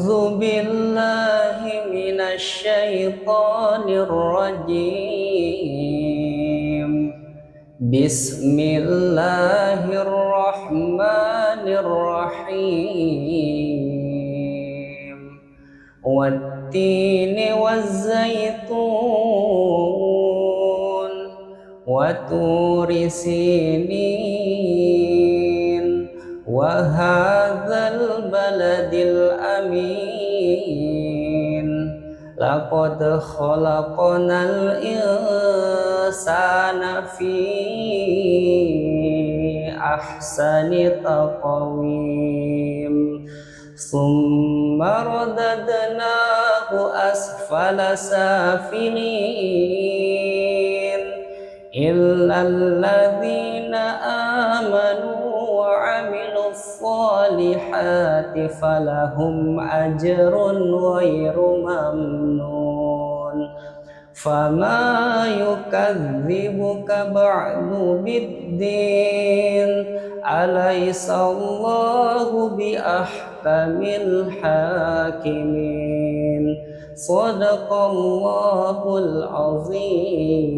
أعوذ بالله من الشيطان الرجيم. بسم الله الرحمن الرحيم. والتين والزيتون وطور سينين وهذا البلد الأمين. لقد خلقنا الإنسان في أحسن تقويم ثم رددناه أسفل سافلين إلا الذين آمنوا وعملوا الصالحات فلهم أجر غير ممنون. فما يكذبك بعد بالدين أليس الله بأحكم الحاكمين. صدق الله العظيم.